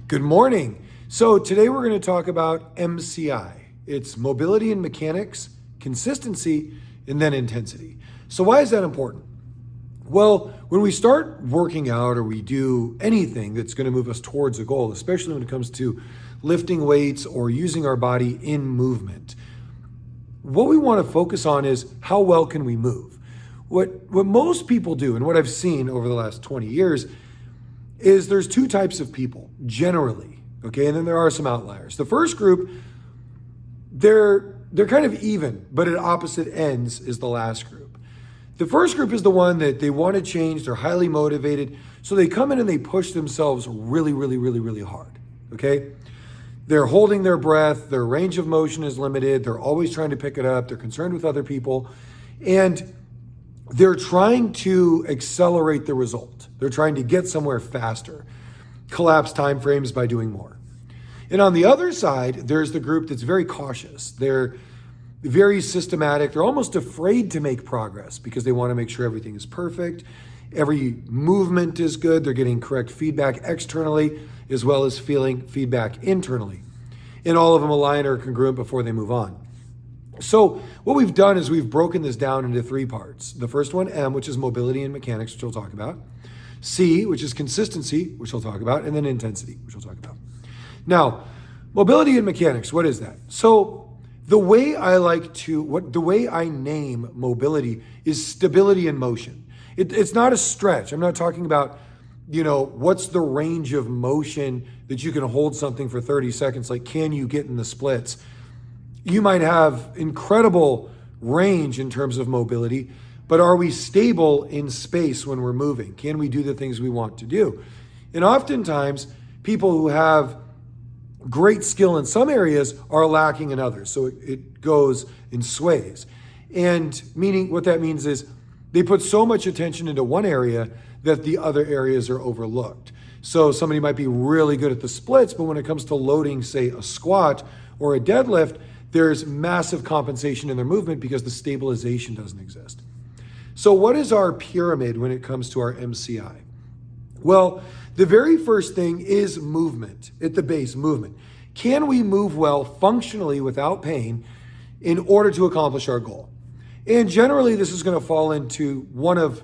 Good morning. So today we're going to talk about MCI. It's mobility and mechanics, consistency, and then intensity. So why is that important? Well, when we start working out or we do anything that's going to move us towards a goal, especially when it comes to lifting weights or using our body in movement, what we want to focus on is how well can we move? What most people do, and what I've seen over the last 20 years, is there's two types of people, generally, okay? And then there are some outliers. The first group, they're kind of even, but at opposite ends is the last group. The first group is the one that they want to change, they're highly motivated, so they come in and they push themselves really hard, okay? They're holding their breath, their range of motion is limited, they're always trying to pick it up, they're concerned with other people, and they're trying to accelerate the result. They're trying to get somewhere faster, collapse time frames by doing more. And on the other side, there's the group that's very cautious. They're very systematic. They're almost afraid to make progress because they want to make sure everything is perfect. Every movement is good. They're getting correct feedback externally as well as feeling feedback internally. And all of them align or congruent before they move on. So what we've done is we've broken this down into three parts. The first one, M, which is mobility and mechanics, which we'll talk about. C, which is consistency, which we'll talk about. And then intensity, which we'll talk about. Now, mobility and mechanics, what is that? So the way I name mobility is stability in motion. It's not a stretch. I'm not talking about, what's the range of motion that you can hold something for 30 seconds? Like, can you get in the splits? You might have incredible range in terms of mobility, but are we stable in space when we're moving? Can we do the things we want to do? And oftentimes, people who have great skill in some areas are lacking in others. So it goes in sways. And what that means is they put so much attention into one area that the other areas are overlooked. So somebody might be really good at the splits, but when it comes to loading, say, a squat or a deadlift, there's massive compensation in their movement because the stabilization doesn't exist. So what is our pyramid when it comes to our MCI? Well, the very first thing is movement, at the base, movement. Can we move well functionally without pain in order to accomplish our goal? And generally, this is going to fall into one of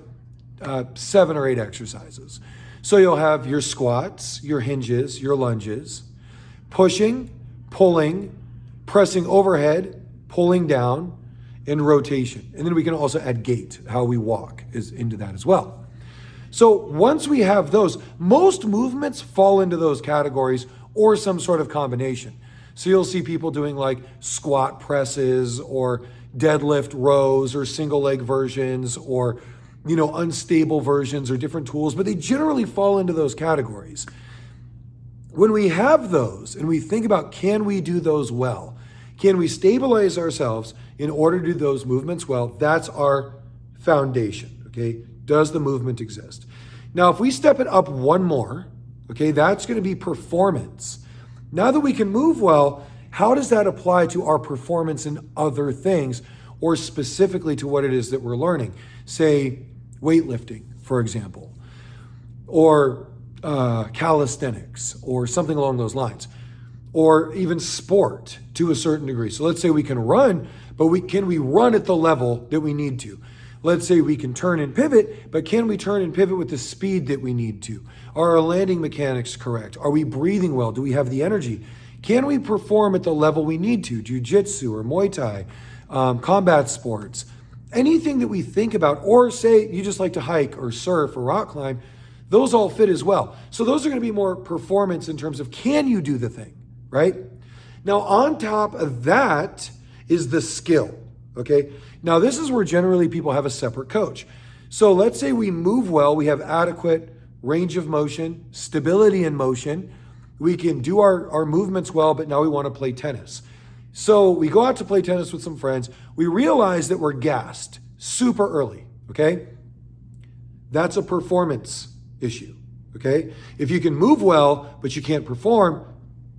7 or 8 exercises. So you'll have your squats, your hinges, your lunges, pushing, pulling, pressing overhead, pulling down, and rotation. And then we can also add gait, how we walk is into that as well. So once we have those, most movements fall into those categories or some sort of combination. So you'll see people doing like squat presses or deadlift rows or single leg versions or, unstable versions or different tools, but they generally fall into those categories. When we have those and we think about, can we do those well? Can we stabilize ourselves in order to do those movements well? That's our foundation, okay? Does the movement exist? Now, if we step it up one more, okay, that's going to be performance. Now that we can move well, how does that apply to our performance in other things, or specifically to what it is that we're learning? Say, weightlifting, for example, or calisthenics, or something along those lines, or even sport to a certain degree. So let's say we can run, but can we run at the level that we need to? Let's say we can turn and pivot, but can we turn and pivot with the speed that we need to? Are our landing mechanics correct? Are we breathing well? Do we have the energy? Can we perform at the level we need to? Jiu-jitsu or Muay Thai, combat sports, anything that we think about, or say you just like to hike or surf or rock climb, those all fit as well. So those are going to be more performance in terms of, can you do the thing, right? Now, on top of that is the skill, okay? Now, this is where generally people have a separate coach. So let's say we move well, we have adequate range of motion, stability in motion, we can do our movements well, but now we want to play tennis. So we go out to play tennis with some friends, we realize that we're gassed super early, okay? That's a performance issue, okay? If you can move well, but you can't perform,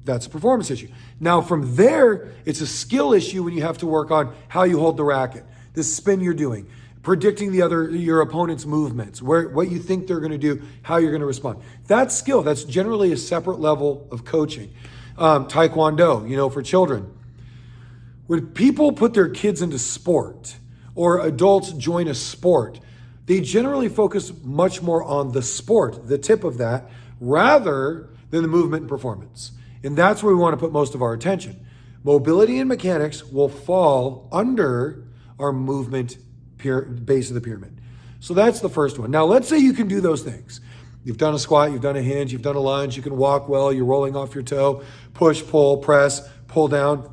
that's a performance issue. Now from there, it's a skill issue when you have to work on how you hold the racket, the spin you're doing, predicting your opponent's movements, what you think they're going to do, how you're going to respond. That's skill. That's generally a separate level of coaching. Taekwondo, for children. When people put their kids into sport or adults join a sport, they generally focus much more on the sport, the tip of that, rather than the movement and performance. And that's where we want to put most of our attention. Mobility and mechanics will fall under our movement base of the pyramid. So that's the first one. Now, let's say you can do those things. You've done a squat, you've done a hinge, you've done a lunge, you can walk well, you're rolling off your toe, push, pull, press, pull down.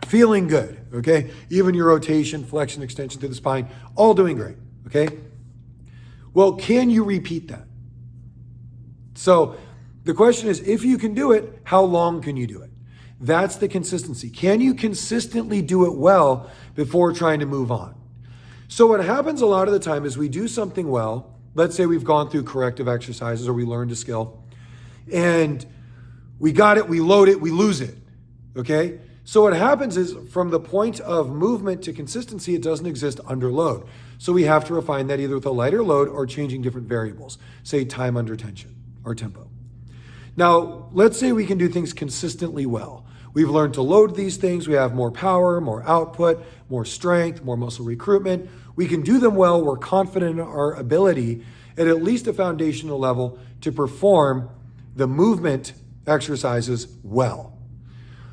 Feeling good, okay? Even your rotation, flexion, extension through the spine, all doing great, okay? Well, can you repeat that? So the question is, if you can do it, how long can you do it? That's the consistency. Can you consistently do it well before trying to move on? So what happens a lot of the time is we do something well. Let's say we've gone through corrective exercises or we learned a skill and we got it, we load it, we lose it, okay? So what happens is from the point of movement to consistency, it doesn't exist under load. So we have to refine that either with a lighter load or changing different variables, say time under tension or tempo. Now, let's say we can do things consistently well. We've learned to load these things. We have more power, more output, more strength, more muscle recruitment. We can do them well. We're confident in our ability at least a foundational level to perform the movement exercises well.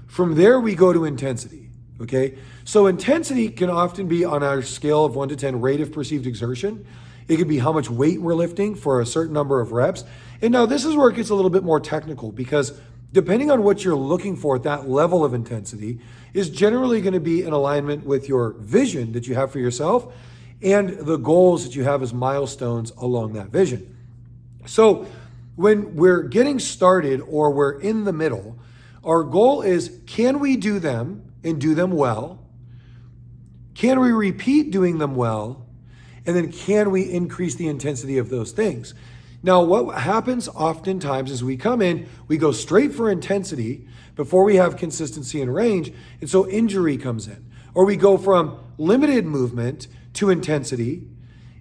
From there, we go to intensity, okay? So intensity can often be on our scale of 1 to 10 rate of perceived exertion. It could be how much weight we're lifting for a certain number of reps. And now this is where it gets a little bit more technical because depending on what you're looking for at that level of intensity is generally going to be in alignment with your vision that you have for yourself and the goals that you have as milestones along that vision. So when we're getting started or we're in the middle, our goal is, can we do them and do them well? Can we repeat doing them well? And then can we increase the intensity of those things? Now, what happens oftentimes is we come in, we go straight for intensity before we have consistency and range, and so injury comes in. Or we go from limited movement to intensity,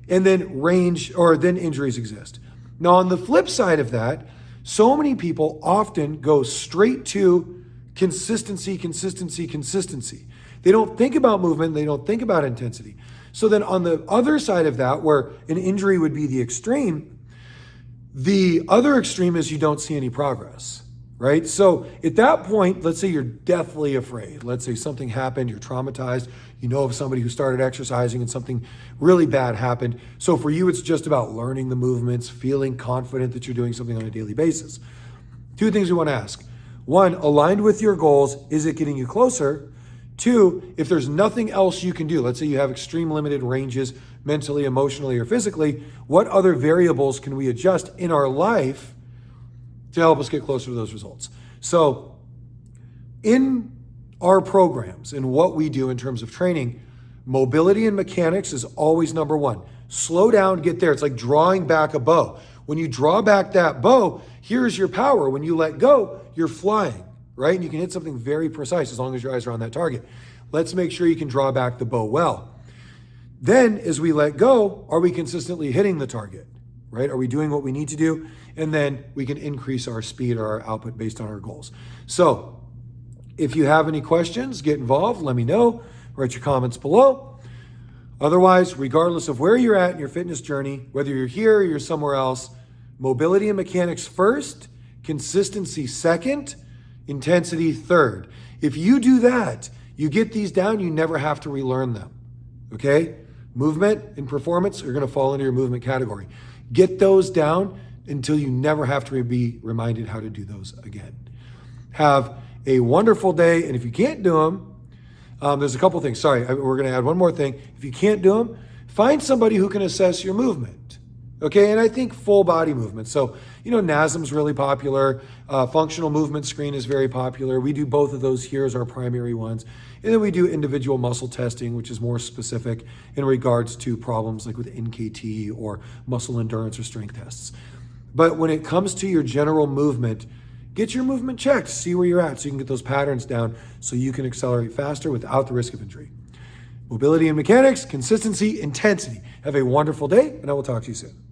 and then range, or then injuries exist. Now, on the flip side of that, so many people often go straight to consistency. They don't think about movement, they don't think about intensity. So then on the other side of that, where an injury would be the extreme, the other extreme is you don't see any progress, right? So at that point, let's say you're deathly afraid. Let's say something happened, you're traumatized, you know of somebody who started exercising and something really bad happened. So for you, it's just about learning the movements, feeling confident that you're doing something on a daily basis. Two things we want to ask. One, aligned with your goals, is it getting you closer? Two, if there's nothing else you can do, let's say you have extreme limited ranges mentally, emotionally, or physically, what other variables can we adjust in our life to help us get closer to those results? So in our programs and what we do in terms of training, mobility and mechanics is always number one. Slow down, get there. It's like drawing back a bow. When you draw back that bow, here's your power. When you let go, you're flying, right? And you can hit something very precise as long as your eyes are on that target. Let's make sure you can draw back the bow well. Then as we let go, are we consistently hitting the target, right? Are we doing what we need to do? And then we can increase our speed or our output based on our goals. So if you have any questions, get involved, let me know, write your comments below. Otherwise, regardless of where you're at in your fitness journey, whether you're here or you're somewhere else, mobility and mechanics first, consistency second, intensity third. If you do that, you get these down, you never have to relearn them, okay? Movement and performance are gonna fall into your movement category. Get those down until you never have to be reminded how to do those again. Have a wonderful day, and if you can't do them, there's a couple things. Sorry, we're going to add one more thing. If you can't do them, find somebody who can assess your movement. Okay, and I think full body movement. So, NASM's really popular. Functional movement screen is very popular. We do both of those here as our primary ones. And then we do individual muscle testing, which is more specific in regards to problems like with NKT or muscle endurance or strength tests. But when it comes to your general movement, get your movement checked, see where you're at so you can get those patterns down so you can accelerate faster without the risk of injury. Mobility and mechanics, consistency, intensity. Have a wonderful day, and I will talk to you soon.